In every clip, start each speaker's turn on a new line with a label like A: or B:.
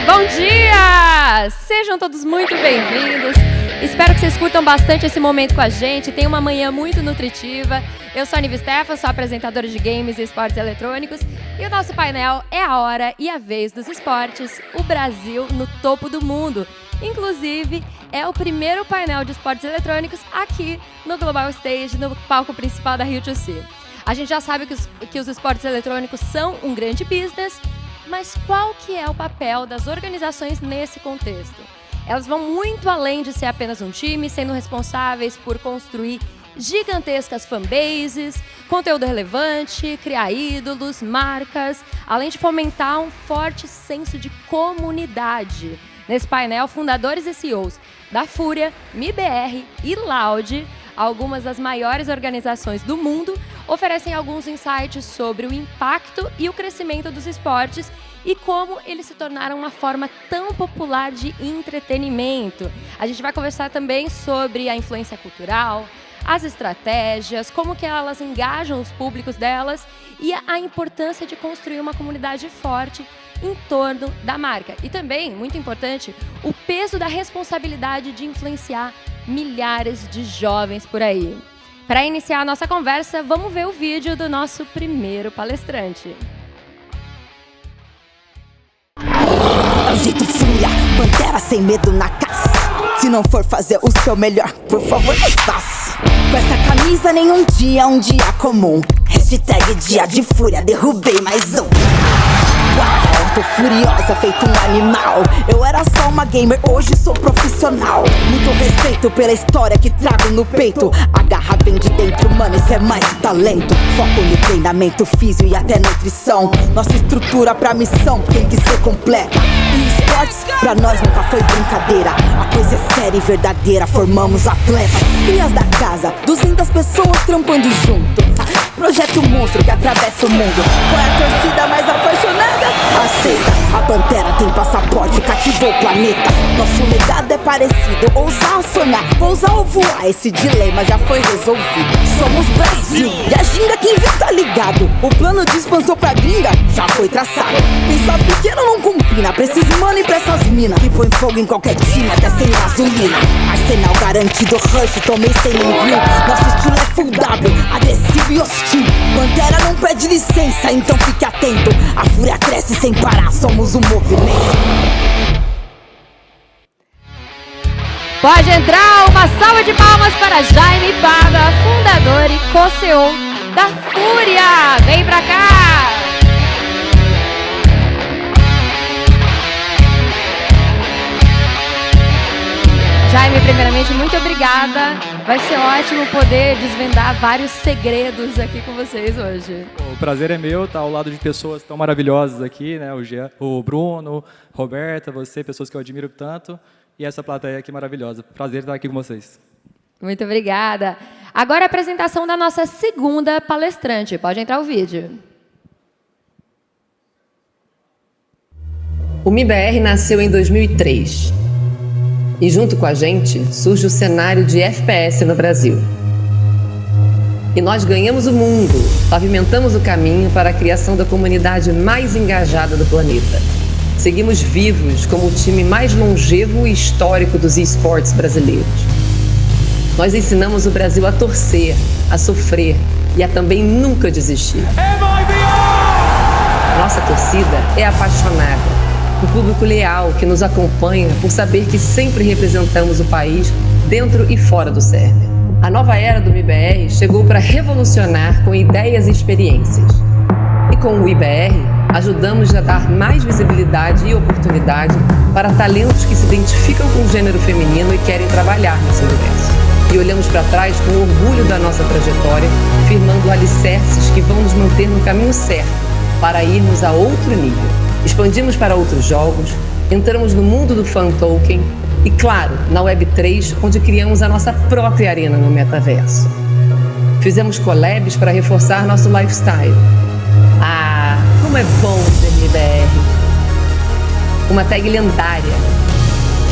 A: Bom dia! Sejam todos muito bem-vindos. Espero que vocês curtam bastante esse momento com a gente. Tem uma manhã muito nutritiva. Eu sou a Nive Stefan, sou apresentadora de games e esportes eletrônicos. E o nosso painel é a hora e a vez dos esportes. O Brasil no topo do mundo. Inclusive, é o primeiro painel de esportes eletrônicos aqui no Global Stage, no palco principal da Rio2C. A gente já sabe que os esportes eletrônicos são um grande business, mas qual que é o papel das organizações nesse contexto? Elas vão muito além de ser apenas um time, sendo responsáveis por construir gigantescas fanbases, conteúdo relevante, criar ídolos, marcas, além de fomentar um forte senso de comunidade. Nesse painel, fundadores e CEOs da Fúria, MIBR e Loud, algumas das maiores organizações do mundo, oferecem alguns insights sobre o impacto e o crescimento dos esportes e como eles se tornaram uma forma tão popular de entretenimento. A gente vai conversar também sobre a influência cultural, as estratégias, como que elas engajam os públicos delas e a importância de construir uma comunidade forte em torno da marca. E também, muito importante, o peso da responsabilidade de influenciar milhares de jovens por aí. Para iniciar a nossa conversa, vamos ver o vídeo do nosso primeiro palestrante.
B: É o jeito Fúria, pantera sem medo na caça. Se não for fazer o seu melhor, por favor, não faça. Com essa camisa, nenhum dia é um dia comum. Hashtag dia de fúria, derrubei mais um. Uau, tô furiosa, feito um animal. Eu era só uma gamer, hoje sou profissional. Muito respeito pela história que trago no peito. A garra vem de dentro, mano, isso é mais talento. Foco no treinamento físico e até nutrição. Nossa estrutura pra missão tem que ser completa. E esportes, pra nós nunca foi brincadeira. A coisa é séria e verdadeira, formamos atletas. Crias da casa, 200 pessoas trampando junto. Projeto monstro que atravessa o mundo. Qual é a torcida mais apaixonada? Aceita, a pantera tem passaporte, cativou o planeta. Nosso legado é parecido, ousar sonhar, ousar ou voar. Esse dilema já foi resolvido. Somos Brasil, e a ginga quem viu tá ligado. O plano de expansão pra gringa já foi traçado. Pensar pequeno não combina, preciso money pra essas minas que põe fogo em qualquer time, até sem gasolina. Arsenal garantido, rush, tomei sem nem viu. Nosso estilo é full W, agressivo e hostil. Pantera não pede licença, então fique atento. A fúria cresce sem parar, somos um movimento.
A: Pode entrar, uma salva de palmas para Jaime Pada, fundador e co-CEO da Fúria. Vem pra cá! Jaime, primeiramente, muito obrigada. Vai ser ótimo poder desvendar vários segredos aqui com vocês hoje.
C: O prazer é meu estar ao lado de pessoas tão maravilhosas aqui, né? O Bruno, Roberta, você, pessoas que eu admiro tanto. E essa plateia aqui maravilhosa. Prazer estar aqui com vocês.
A: Muito obrigada. Agora a apresentação da nossa segunda palestrante. Pode entrar o vídeo.
D: O MIBR nasceu em 2003. E junto com a gente surge o cenário de FPS no Brasil. E nós ganhamos o mundo, pavimentamos o caminho para a criação da comunidade mais engajada do planeta. Seguimos vivos como o time mais longevo e histórico dos esportes brasileiros. Nós ensinamos o Brasil a torcer, a sofrer e a também nunca desistir. Nossa torcida é apaixonada. Um público leal que nos acompanha por saber que sempre representamos o país dentro e fora do server. A nova era do MIBR chegou para revolucionar com ideias e experiências. E com o IBR, ajudamos a dar mais visibilidade e oportunidade para talentos que se identificam com o gênero feminino e querem trabalhar nesse universo. E olhamos para trás com orgulho da nossa trajetória, firmando alicerces que vão nos manter no caminho certo para irmos a outro nível. Expandimos para outros jogos, entramos no mundo do fan token e, claro, na Web3, onde criamos a nossa própria arena no metaverso. Fizemos collabs para reforçar nosso lifestyle. Ah, como é bom ser MIBR! Uma tag lendária,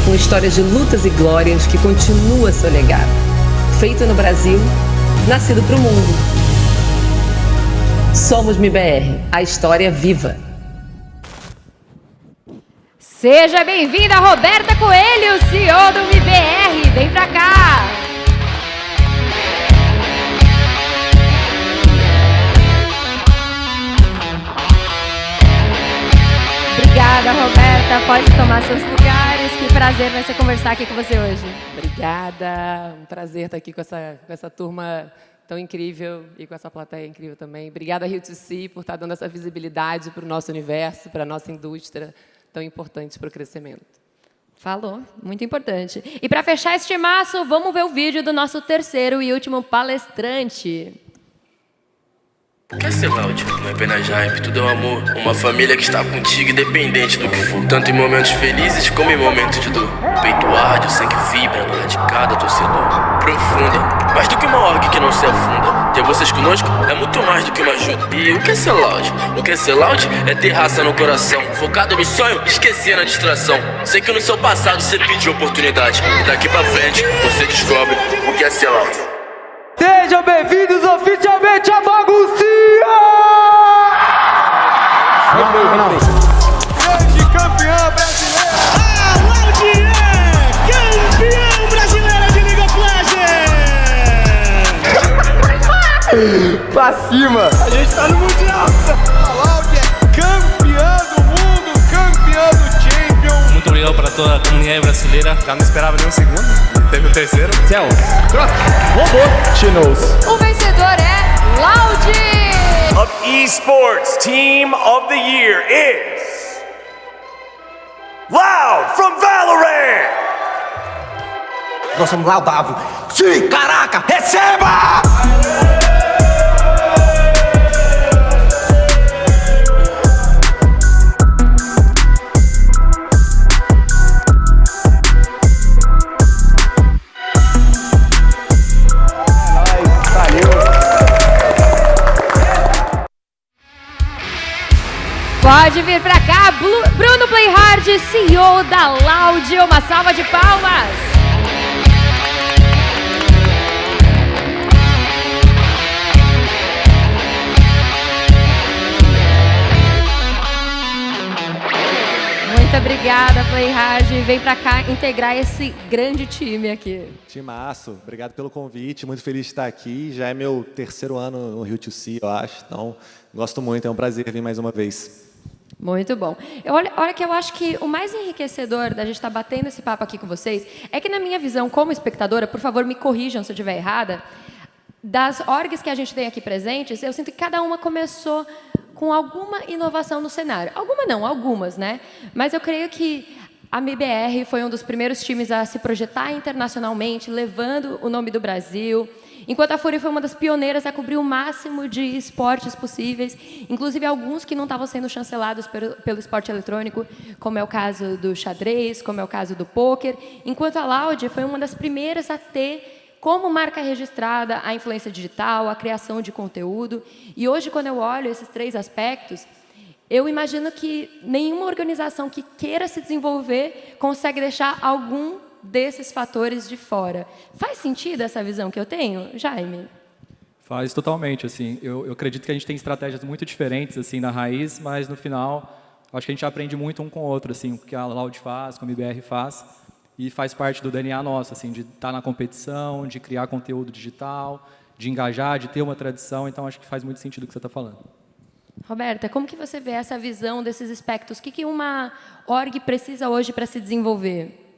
D: com histórias de lutas e glórias que continua seu legado. Feito no Brasil, nascido para o mundo. Somos MIBR, a história viva.
A: Seja bem-vinda, Roberta Coelho, CEO do MIBR. Vem pra cá. Obrigada, Roberta. Pode tomar seus lugares. Que prazer vai ser conversar aqui com você hoje.
D: Obrigada. Um prazer estar aqui com essa turma tão incrível e com essa plateia incrível também. Obrigada, Rio2C, por estar dando essa visibilidade para o nosso universo, para a nossa indústria, tão importante para o crescimento.
A: Falou, muito importante. E para fechar este maço, vamos ver o vídeo do nosso terceiro e último palestrante.
E: O que é ser loud? Não é apenas hype, tudo é um amor. Uma família que está contigo, independente do que for. Tanto em momentos felizes como em momentos de dor. O peito arde, o sangue vibra no lado de cada torcedor. Profunda, mais do que uma org que não se afunda. Ter vocês conosco é muito mais do que uma ajuda. E o que é ser loud? O que é ser loud é ter raça no coração. Focado no sonho, esquecendo a distração. Sei que no seu passado você pediu oportunidade. E daqui pra frente, você descobre o que é ser loud.
F: Sejam bem-vindos oficialmente à baguncinha! Grande campeã brasileira!
G: A Loud é campeã brasileira de League of Legends!
F: Pra cima! A gente tá no Mundial! A Loud é campeã do mundo, campeã do Champion!
H: Muito obrigado para toda a comunidade brasileira.
F: Já não esperava nem um segundo. Teve o terceiro. Céu, troca, robô, chinos.
A: O vencedor é Loud!
G: Of Esports Team of the Year is Loud from Valorant!
F: Nós somos laudável. Sim, caraca, receba!
A: Pode vir pra cá, Bruno Playhard, CEO da Loud. Uma salva de palmas. Muito obrigada, Playhard. Vem pra cá integrar esse grande time aqui.
I: Timaço, obrigado pelo convite, muito feliz de estar aqui. Já é meu terceiro ano no Rio2C, eu acho, então gosto muito, é um prazer vir mais uma vez.
A: Muito bom. Olha que eu acho que o mais enriquecedor da gente estar batendo esse papo aqui com vocês é que, na minha visão como espectadora, por favor, me corrijam se eu estiver errada, das orgs que a gente tem aqui presentes, eu sinto que cada uma começou com alguma inovação no cenário. Alguma não, algumas, né? Mas eu creio que a MIBR foi um dos primeiros times a se projetar internacionalmente, levando o nome do Brasil, enquanto a Fúria foi uma das pioneiras a cobrir o máximo de esportes possíveis, inclusive alguns que não estavam sendo chancelados pelo esporte eletrônico, como é o caso do xadrez, como é o caso do pôquer, enquanto a Loud foi uma das primeiras a ter como marca registrada a influência digital, a criação de conteúdo. E hoje, quando eu olho esses três aspectos, eu imagino que nenhuma organização que queira se desenvolver consegue deixar algum desses fatores de fora. Faz sentido essa visão que eu tenho, Jaime?
C: Faz totalmente, assim. Eu acredito que a gente tem estratégias muito diferentes, assim, na raiz, mas no final, acho que a gente aprende muito um com o outro, assim, o que a Loud faz, o que a MIBR faz, e faz parte do DNA nosso, assim, de estar na competição, de criar conteúdo digital, de engajar, de ter uma tradição. Então, acho que faz muito sentido o que você está falando.
A: Roberta, como que você vê essa visão desses aspectos? O que uma org precisa hoje para se desenvolver?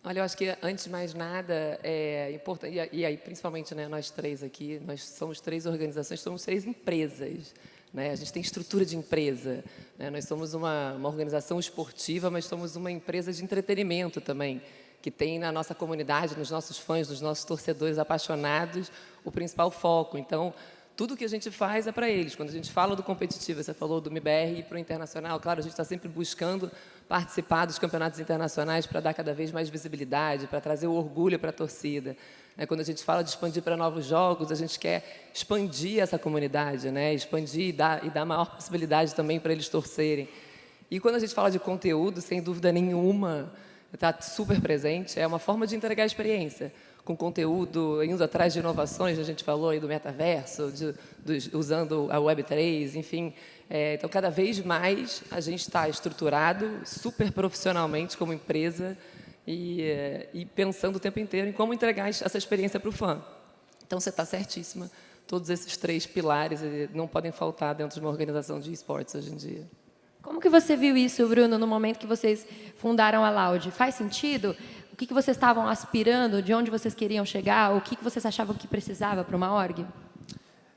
D: Olha, eu acho que, antes de mais nada, é importante, e aí, principalmente, né, nós três aqui, nós somos três organizações, somos três empresas, né? A gente tem estrutura de empresa, né? Nós somos uma organização esportiva, mas somos uma empresa de entretenimento também, que tem na nossa comunidade, nos nossos fãs, nos nossos torcedores apaixonados, o principal foco. Então, tudo que a gente faz é para eles. Quando a gente fala do competitivo, você falou do MIBR e para o internacional, claro, a gente está sempre buscando participar dos campeonatos internacionais para dar cada vez mais visibilidade, para trazer o orgulho para a torcida. Quando a gente fala de expandir para novos jogos, a gente quer expandir essa comunidade, né? Expandir e dar maior possibilidade também para eles torcerem. E quando a gente fala de conteúdo, sem dúvida nenhuma, está super presente, é uma forma de entregar a experiência. com conteúdo, indo atrás de inovações, a gente falou aí do metaverso, usando a Web3, enfim. Então, cada vez mais a gente está estruturado, super profissionalmente como empresa e pensando o tempo inteiro em como entregar essa experiência para o fã. Então, você está certíssima. Todos esses 3 pilares não podem faltar dentro de uma organização de esportes hoje em dia.
A: Como que você viu isso, Bruno, no momento que vocês fundaram a Loud? Faz sentido? O que vocês estavam aspirando? De onde vocês queriam chegar? O que vocês achavam que precisava para uma org?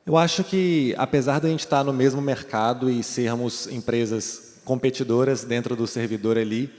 I: Eu acho que, apesar de a gente estar no mesmo mercado e sermos empresas competidoras dentro do servidor ali,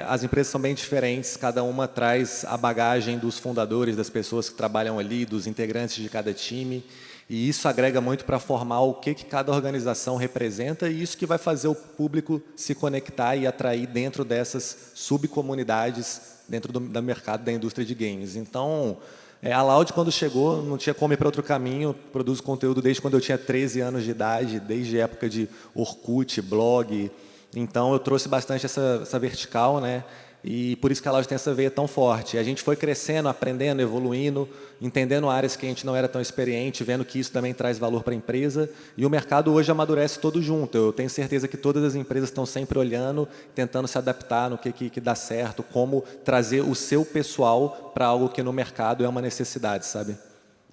I: as empresas são bem diferentes, cada uma traz a bagagem dos fundadores, das pessoas que trabalham ali, dos integrantes de cada time, e isso agrega muito para formar o que cada organização representa e isso que vai fazer o público se conectar e atrair dentro dessas subcomunidades dentro do mercado da indústria de games. Então, a Loud, quando chegou, não tinha como ir para outro caminho. Produzo conteúdo desde quando eu tinha 13 anos de idade, desde a época de Orkut, blog. Então, eu trouxe bastante essa vertical, né? E por isso que a Loud tem essa veia tão forte. A gente foi crescendo, aprendendo, evoluindo, entendendo áreas que a gente não era tão experiente, vendo que isso também traz valor para a empresa. E o mercado hoje amadurece todo junto. Eu tenho certeza que todas as empresas estão sempre olhando, tentando se adaptar no que dá certo, como trazer o seu pessoal para algo que no mercado é uma necessidade, sabe?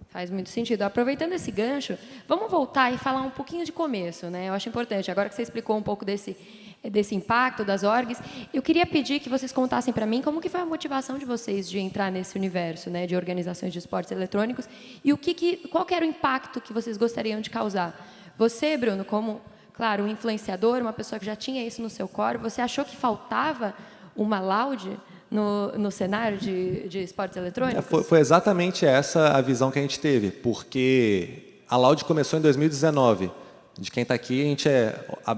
A: Faz muito sentido. Aproveitando esse gancho, vamos voltar e falar um pouquinho de começo, né? Eu acho importante. Agora que você explicou um pouco desse impacto das orgs, eu queria pedir que vocês contassem para mim como que foi a motivação de vocês de entrar nesse universo, né, de organizações de esportes eletrônicos e qual que era o impacto que vocês gostariam de causar. Você, Bruno, como, claro, um influenciador, uma pessoa que já tinha isso no seu core, você achou que faltava uma Loud no cenário de esportes eletrônicos?
I: Foi exatamente essa a visão que a gente teve, porque a Loud começou em 2019. De quem está aqui, a gente é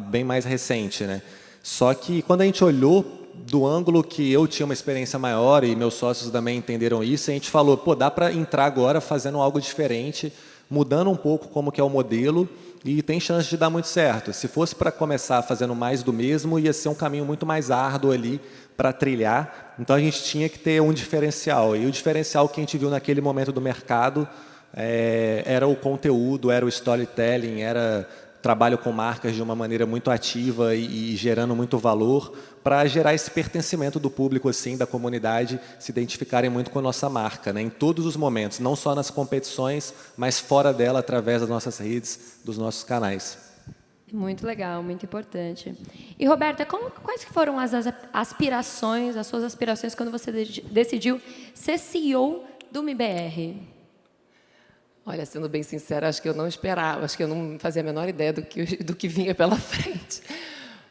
I: bem mais recente, né? Só que quando a gente olhou do ângulo que eu tinha uma experiência maior e meus sócios também entenderam isso, a gente falou, pô, dá para entrar agora fazendo algo diferente, mudando um pouco como que é o modelo e tem chance de dar muito certo. Se fosse para começar fazendo mais do mesmo, ia ser um caminho muito mais árduo ali para trilhar. Então a gente tinha que ter um diferencial. E o diferencial que a gente viu naquele momento do mercado era o conteúdo, era o storytelling, era trabalho com marcas de uma maneira muito ativa e gerando muito valor para gerar esse pertencimento do público, assim, da comunidade, se identificarem muito com a nossa marca, né? Em todos os momentos, não só nas competições, mas fora dela, através das nossas redes, dos nossos canais.
A: Muito legal, muito importante. E, Roberta, quais foram as aspirações, as suas aspirações, quando você decidiu ser CEO do MIBR?
D: Olha, sendo bem sincera, acho que eu não esperava, acho que eu não fazia a menor ideia do que vinha pela frente.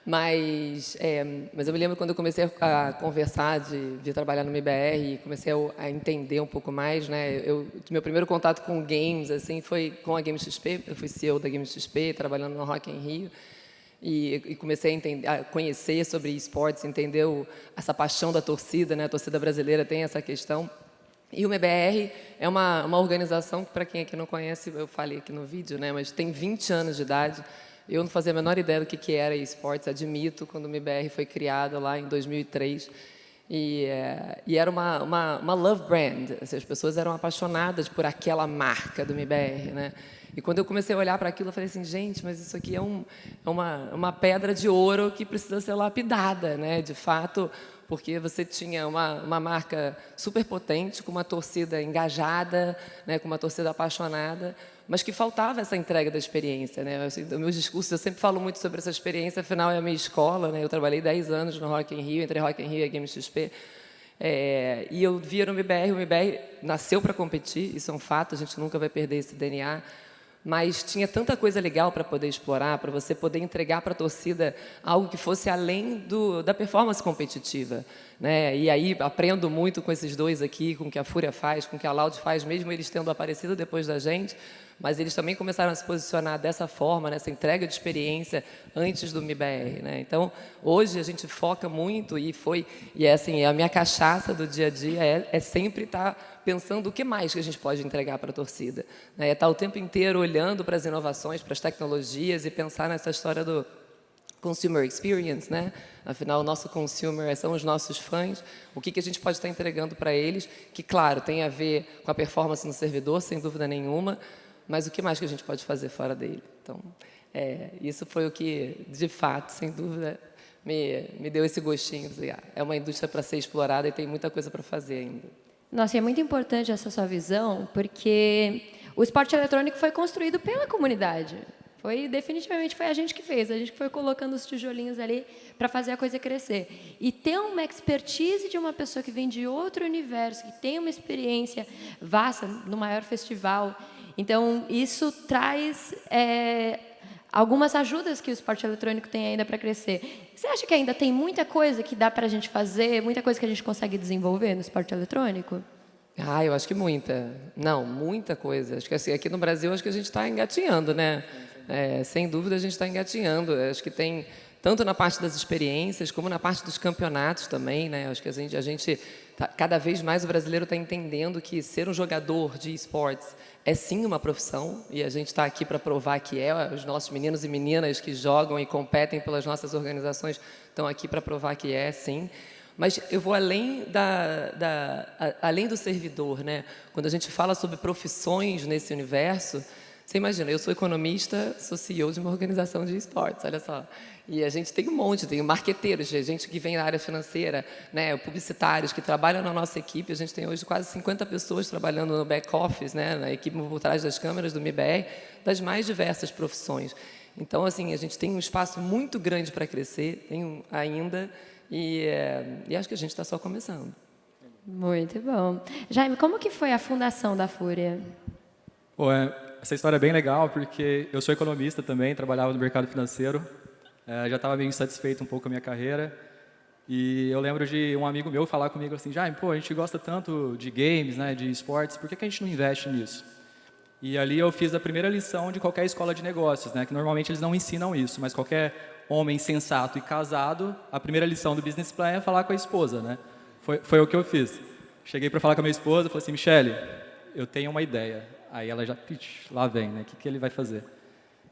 D: Mas eu me lembro quando eu comecei a conversar de trabalhar no MIBR e comecei a entender um pouco mais, né? Meu primeiro contato com games assim, foi com a Games XP, eu fui CEO da Games XP, trabalhando no Rock in Rio. E comecei a conhecer sobre esportes, entender essa paixão da torcida, né? A torcida brasileira tem essa questão. E o MIBR é uma organização que, para quem aqui não conhece, eu falei aqui no vídeo, né, mas tem 20 anos de idade. Eu não fazia a menor ideia do que era esportes, admito, quando o MIBR foi criado lá em 2003. E era uma love brand, assim, as pessoas eram apaixonadas por aquela marca do MIBR, né? E quando eu comecei a olhar para aquilo, eu falei assim, gente, mas isso aqui é uma pedra de ouro que precisa ser lapidada, né? De fato, porque você tinha uma marca super potente, com uma torcida engajada, né, com uma torcida apaixonada, mas que faltava essa entrega da experiência, né? Assim, no meu discurso eu sempre falo muito sobre essa experiência, afinal é a minha escola, né? Eu trabalhei 10 anos no Rock in Rio, entre Rock in Rio e a Games XP, e eu via no MIBR, o MIBR nasceu para competir, isso é um fato, a gente nunca vai perder esse DNA, mas tinha tanta coisa legal para poder explorar, para você poder entregar para a torcida algo que fosse além da performance competitiva, né? E aí aprendo muito com esses dois aqui, com o que a Fúria faz, com o que a Loud faz, mesmo eles tendo aparecido depois da gente, mas eles também começaram a se posicionar dessa forma, nessa entrega de experiência antes do MIBR, né? Então, hoje a gente foca muito assim, a minha cachaça do dia a dia é sempre estar pensando o que mais que a gente pode entregar para a torcida, né? É estar o tempo inteiro olhando para as inovações, para as tecnologias e pensar nessa história consumer experience, né? Afinal, o nosso consumer são os nossos fãs. O que a gente pode estar entregando para eles, que, claro, tem a ver com a performance no servidor, sem dúvida nenhuma, mas o que mais que a gente pode fazer fora dele? Então, isso foi o que, de fato, sem dúvida, me deu esse gostinho. É uma indústria para ser explorada e tem muita coisa para fazer ainda.
A: Nossa, é muito importante essa sua visão, porque o esporte eletrônico foi construído pela comunidade. Definitivamente foi a gente que fez, a gente que foi colocando os tijolinhos ali para fazer a coisa crescer. E ter uma expertise de uma pessoa que vem de outro universo, que tem uma experiência vasta no maior festival. Então, isso traz algumas ajudas que o esporte eletrônico tem ainda para crescer. Você acha que ainda tem muita coisa que dá para a gente fazer, muita coisa que a gente consegue desenvolver no esporte eletrônico?
D: Eu acho que muita. Não, muita coisa. Acho que assim, aqui no Brasil, acho que a gente está engatinhando, né? Sem dúvida, a gente está engatinhando. Acho que tem, tanto na parte das experiências, como na parte dos campeonatos também, né? Acho que a gente cada vez mais o brasileiro está entendendo que ser um jogador de esportes é sim uma profissão, e a gente está aqui para provar que os nossos meninos e meninas que jogam e competem pelas nossas organizações estão aqui para provar que sim. Mas eu vou além além do servidor, né? Quando a gente fala sobre profissões nesse universo, você imagina, eu sou economista, sou CEO de uma organização de esportes, olha só. E a gente tem um monte, tem marqueteiros, gente que vem da área financeira, né, publicitários que trabalham na nossa equipe. A gente tem hoje quase 50 pessoas trabalhando no back-office, né, na equipe por trás das câmeras do MIBR, das mais diversas profissões. Então, assim, a gente tem um espaço muito grande para crescer, ainda, e acho que a gente está só começando.
A: Muito bom. Jaime, como que foi a fundação da Fúria?
C: Essa história é bem legal, porque eu sou economista também, trabalhava no mercado financeiro, já estava meio insatisfeito um pouco com a minha carreira, e eu lembro de um amigo meu falar comigo assim, Jaime, a gente gosta tanto de games, né, de esportes, por que a gente não investe nisso? E ali eu fiz a primeira lição de qualquer escola de negócios, né, que normalmente eles não ensinam isso, mas qualquer homem sensato e casado, a primeira lição do business plan é falar com a esposa, né? Foi o que eu fiz. Cheguei para falar com a minha esposa, falei assim, Michele, eu tenho uma ideia. Aí ela já, lá vem, né? O que ele vai fazer?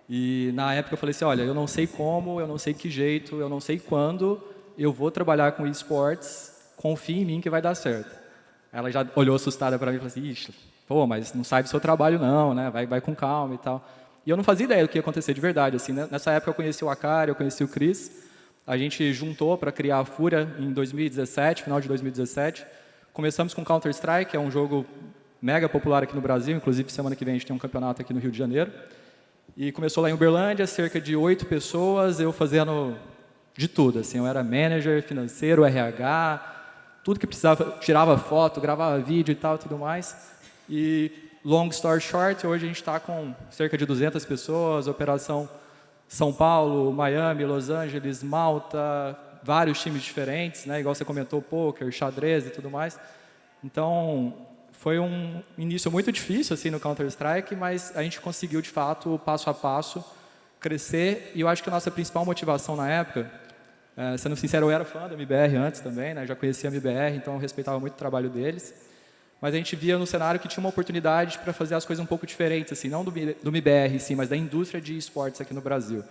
C: E na época eu falei assim, olha, eu não sei como, eu não sei que jeito, eu não sei quando, eu vou trabalhar com esportes, confie em mim que vai dar certo. Ela já olhou assustada para mim e falou assim, mas não sai do seu trabalho não, né? Vai com calma e tal. E eu não fazia ideia do que ia acontecer de verdade, assim, né? Nessa época eu conheci o Akari, eu conheci o Chris, a gente juntou para criar a Fúria em 2017, final de 2017. Começamos com Counter-Strike, que é um jogo mega popular aqui no Brasil, inclusive semana que vem a gente tem um campeonato aqui no Rio de Janeiro. E começou lá em Uberlândia, cerca de 8 pessoas, eu fazendo de tudo, assim, eu era manager, financeiro, RH, tudo que precisava, tirava foto, gravava vídeo e tal, tudo mais. E long story short, hoje a gente está com cerca de 200 pessoas, operação São Paulo, Miami, Los Angeles, Malta, vários times diferentes, né, igual você comentou, poker, xadrez e tudo mais. Então, foi um início muito difícil assim no Counter-Strike, mas a gente conseguiu, de fato, passo a passo, crescer. E eu acho que a nossa principal motivação na época, sendo sincero, eu era fã da MIBR antes também, né? Já conhecia a MIBR, então eu respeitava muito o trabalho deles. Mas a gente via no cenário que tinha uma oportunidade para fazer as coisas um pouco diferentes, assim, não do MIBR, sim, mas da indústria de esportes aqui no Brasil.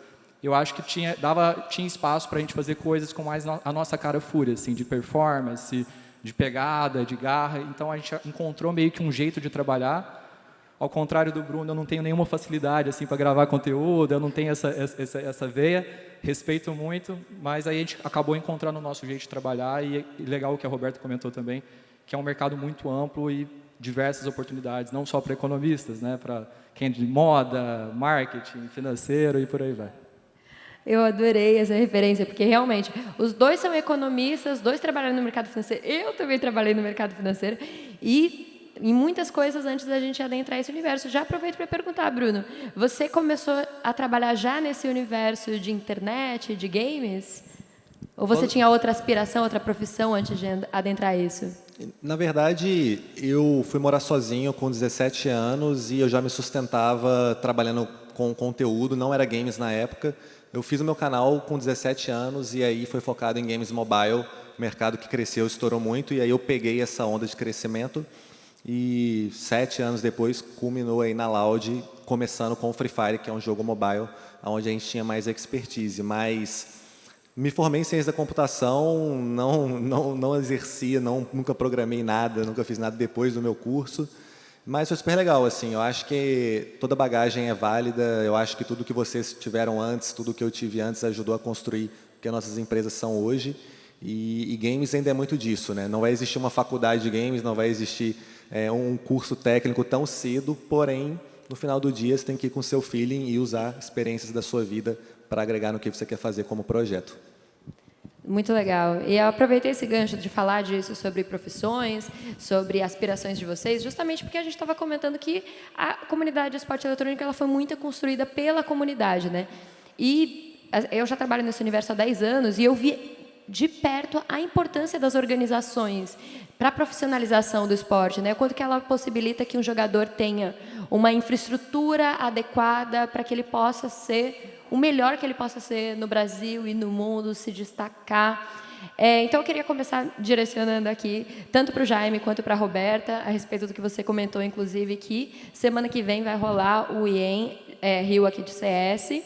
C: Eu acho que tinha espaço para a gente fazer coisas com mais a nossa cara Fúria, assim, de performance, de pegada, de garra. Então, a gente encontrou meio que um jeito de trabalhar. Ao contrário do Bruno, eu não tenho nenhuma facilidade assim, para gravar conteúdo, eu não tenho essa veia, respeito muito, mas aí a gente acabou encontrando o nosso jeito de trabalhar e legal o que a Roberta comentou também, que é um mercado muito amplo e diversas oportunidades, não só para economistas, né, para quem é de moda, marketing, financeiro e por aí vai.
A: Eu adorei essa referência, porque realmente os dois são economistas, os dois trabalharam no mercado financeiro, eu também trabalhei no mercado financeiro, e em muitas coisas antes da gente adentrar esse universo. Já aproveito para perguntar, Bruno, você começou a trabalhar já nesse universo de internet, de games? Ou você tinha outra aspiração, outra profissão antes de adentrar isso?
I: Na verdade, eu fui morar sozinho com 17 anos e eu já me sustentava trabalhando com conteúdo, não era games na época. Eu fiz o meu canal com 17 anos e aí foi focado em games mobile, mercado que cresceu, estourou muito, e aí eu peguei essa onda de crescimento. E 7 anos depois, culminou aí na Loud, começando com o Free Fire, que é um jogo mobile, onde a gente tinha mais expertise. Mas me formei em ciência da computação, não exercia, nunca programei nada, nunca fiz nada depois do meu curso. Mas foi super legal, assim, eu acho que toda bagagem é válida, eu acho que tudo que vocês tiveram antes, tudo que eu tive antes ajudou a construir o que nossas empresas são hoje. E games ainda é muito disso, né? Não vai existir uma faculdade de games, não vai existir um curso técnico tão cedo, porém, no final do dia, você tem que ir com o seu feeling e usar experiências da sua vida para agregar no que você quer fazer como projeto.
A: Muito legal. E eu aproveitei esse gancho de falar disso sobre profissões, sobre aspirações de vocês, justamente porque a gente estava comentando que a comunidade de esporte eletrônico ela foi muito construída pela comunidade, né? E eu já trabalho nesse universo há 10 anos e eu vi de perto a importância das organizações para a profissionalização do esporte, né? Quanto que ela possibilita que um jogador tenha uma infraestrutura adequada para que ele possa ser o melhor que ele possa ser no Brasil e no mundo, se destacar. Então, eu queria começar direcionando aqui, tanto para o Jaime quanto para a Roberta, a respeito do que você comentou, inclusive, que semana que vem vai rolar o IEM Rio aqui de CS.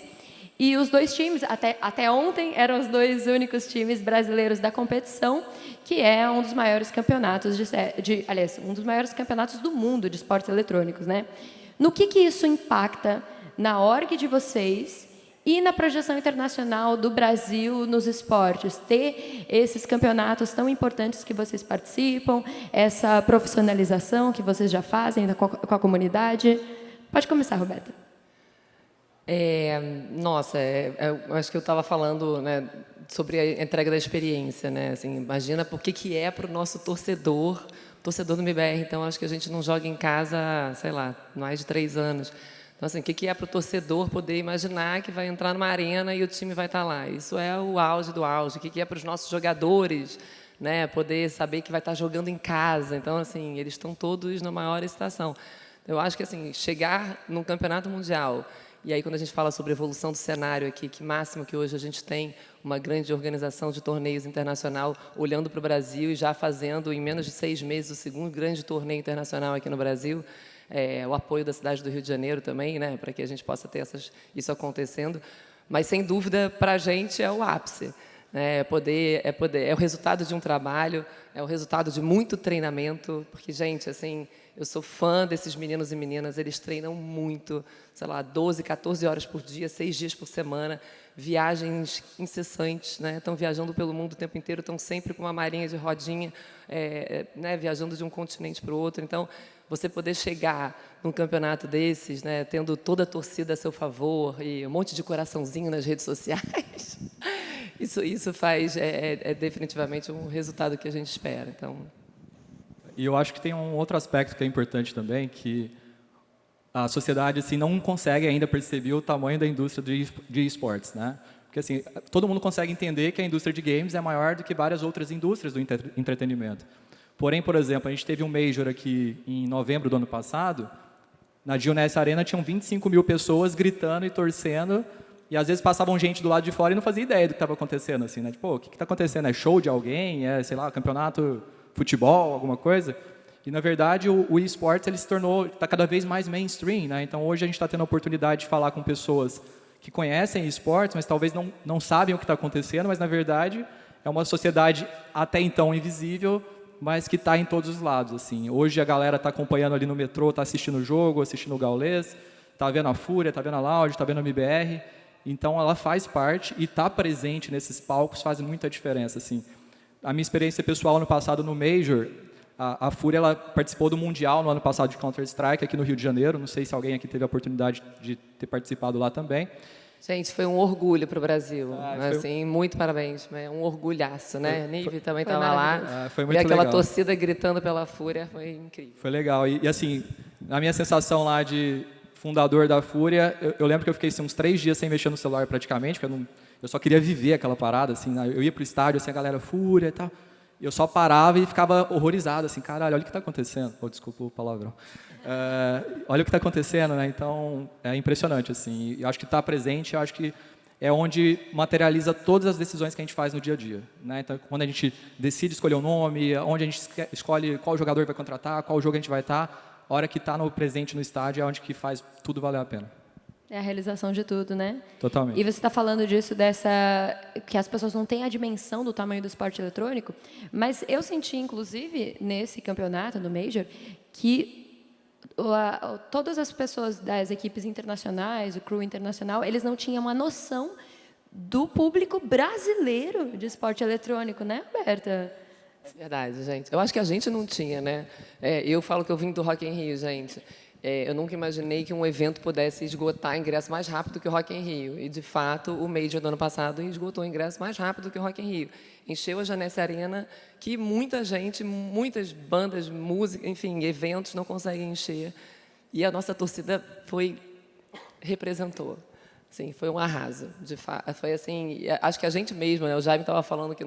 A: E os dois times, até ontem, eram os dois únicos times brasileiros da competição, que é um dos maiores campeonatos aliás, um dos maiores campeonatos do mundo de esportes eletrônicos, né? No que isso impacta na org de vocês e na projeção internacional do Brasil nos esportes, ter esses campeonatos tão importantes que vocês participam, essa profissionalização que vocês já fazem com a comunidade? Pode começar, Roberta.
D: Eu acho que eu estava falando, né, sobre a entrega da experiência, né? Assim, imagina por que é para o nosso torcedor do MBR. Então, acho que a gente não joga em casa, sei lá, mais de 3 anos. Então, assim, o que é para o torcedor poder imaginar que vai entrar numa arena e o time vai estar lá? Isso é o auge do auge. O que é para os nossos jogadores, né, poder saber que vai estar jogando em casa? Então, assim, eles estão todos na maior excitação. Eu acho que, assim, chegar num campeonato mundial, e aí quando a gente fala sobre a evolução do cenário aqui, que máximo que hoje a gente tem uma grande organização de torneios internacional olhando para o Brasil e já fazendo, em menos de 6 meses, o segundo grande torneio internacional aqui no Brasil. O apoio da cidade do Rio de Janeiro também, né, para que a gente possa ter isso acontecendo. Mas, sem dúvida, para a gente é o ápice. É o resultado de um trabalho, é o resultado de muito treinamento, porque, gente, assim, eu sou fã desses meninos e meninas, eles treinam muito, sei lá, 12, 14 horas por dia, 6 dias por semana, viagens incessantes, né? Estão viajando pelo mundo o tempo inteiro, estão sempre com uma marinha de rodinha, né, viajando de um continente para o outro. Então, você poder chegar num campeonato desses, né, tendo toda a torcida a seu favor e um monte de coraçãozinho nas redes sociais, isso faz definitivamente um resultado que a gente espera. Então,
C: e eu acho que tem um outro aspecto que é importante também, que a sociedade assim, não consegue ainda perceber o tamanho da indústria de esportes, né? Porque assim, todo mundo consegue entender que a indústria de games é maior do que várias outras indústrias do entretenimento. Porém, por exemplo, a gente teve um Major aqui em novembro do ano passado, na Gioness Arena tinham 25 mil pessoas gritando e torcendo, e às vezes passavam gente do lado de fora e não fazia ideia do que estava acontecendo, assim, né? Tipo, o que está acontecendo? É show de alguém? É, sei lá, campeonato futebol, alguma coisa? E, na verdade, o eSports ele se tornou, está cada vez mais mainstream, né? Então, hoje a gente está tendo a oportunidade de falar com pessoas que conhecem eSports, mas talvez não sabem o que está acontecendo, mas, na verdade, é uma sociedade até então invisível, mas que está em todos os lados, assim. Hoje a galera está acompanhando ali no metrô, está assistindo o jogo, assistindo o Gaules, está vendo a Fúria, está vendo a Loud, está vendo a MBR. Então, ela faz parte e está presente nesses palcos faz muita diferença, assim. A minha experiência pessoal no passado no Major, a Fúria ela participou do Mundial no ano passado de Counter-Strike aqui no Rio de Janeiro. Não sei se alguém aqui teve a oportunidade de ter participado lá também.
D: Gente, foi um orgulho para o Brasil. Assim, muito parabéns. Um orgulhaço, né? Nive também estava lá.
C: Foi muito
D: legal. E aquela
C: legal.
D: Torcida gritando pela Fúria foi incrível.
C: Foi legal. E assim, a minha sensação lá de fundador da Fúria, eu lembro que eu fiquei assim, uns 3 dias sem mexer no celular praticamente, porque eu só queria viver aquela parada. Assim, né? Eu ia para o estádio, assim, a galera Fúria e tal. Eu só parava e ficava horrorizado, assim, caralho, olha o que está acontecendo. Oh, desculpa o palavrão. Olha o que está acontecendo, né? Então, é impressionante, assim. Eu acho que está presente, eu acho que é onde materializa todas as decisões que a gente faz no dia a dia, né? Então, quando a gente decide escolher o nome, onde a gente escolhe qual jogador vai contratar, qual jogo a gente vai estar, a hora que está no presente no estádio é onde que faz tudo valer a pena.
A: É a realização de tudo, né?
C: Totalmente.
A: E você está falando disso, que as pessoas não têm a dimensão do tamanho do esporte eletrônico, mas eu senti, inclusive, nesse campeonato, no Major, que todas as pessoas das equipes internacionais, o crew internacional, eles não tinham uma noção do público brasileiro de esporte eletrônico, né, Roberta?
D: É verdade, gente. Eu acho que a gente não tinha, né? Eu falo que eu vim do Rock in Rio, gente. Eu nunca imaginei que um evento pudesse esgotar ingresso mais rápido que o Rock in Rio. E, de fato, o Major do ano passado esgotou ingresso mais rápido que o Rock in Rio. Encheu a Janesse Arena, que muita gente, muitas bandas, música, enfim, eventos não conseguem encher. E a nossa torcida representou. Sim, foi um arraso, de fato. Foi assim, acho que a gente mesmo, né, o Jaime estava falando que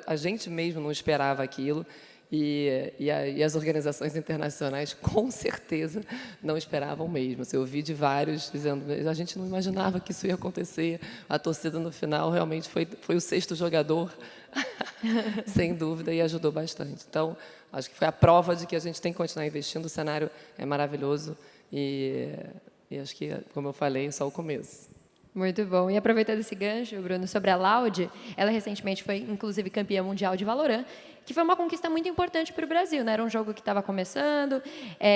D: a gente mesmo não esperava aquilo. E as organizações internacionais, com certeza, não esperavam mesmo. Eu ouvi de vários dizendo a gente não imaginava que isso ia acontecer. A torcida, no final, realmente foi o 6º jogador, sem dúvida, e ajudou bastante. Então, acho que foi a prova de que a gente tem que continuar investindo. O cenário é maravilhoso e acho que, como eu falei, é só o começo.
A: Muito bom. E aproveitando esse gancho, Bruno, sobre a Loud, ela recentemente foi, inclusive, campeã mundial de Valorant, que foi uma conquista muito importante para o Brasil, né? Era um jogo que estava começando,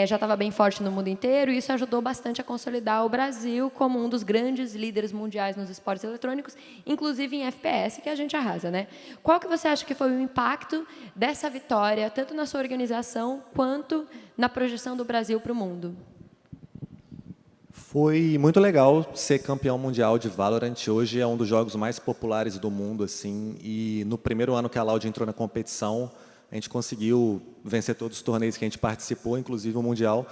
A: já estava bem forte no mundo inteiro, e isso ajudou bastante a consolidar o Brasil como um dos grandes líderes mundiais nos esportes eletrônicos, inclusive em FPS, que a gente arrasa, né? Qual que você acha que foi o impacto dessa vitória, tanto na sua organização, quanto na projeção do Brasil para o mundo?
I: Foi muito legal ser campeão mundial de Valorant. Hoje é um dos jogos mais populares do mundo, assim. E no primeiro ano que a Loud entrou na competição, a gente conseguiu vencer todos os torneios que a gente participou, inclusive o mundial,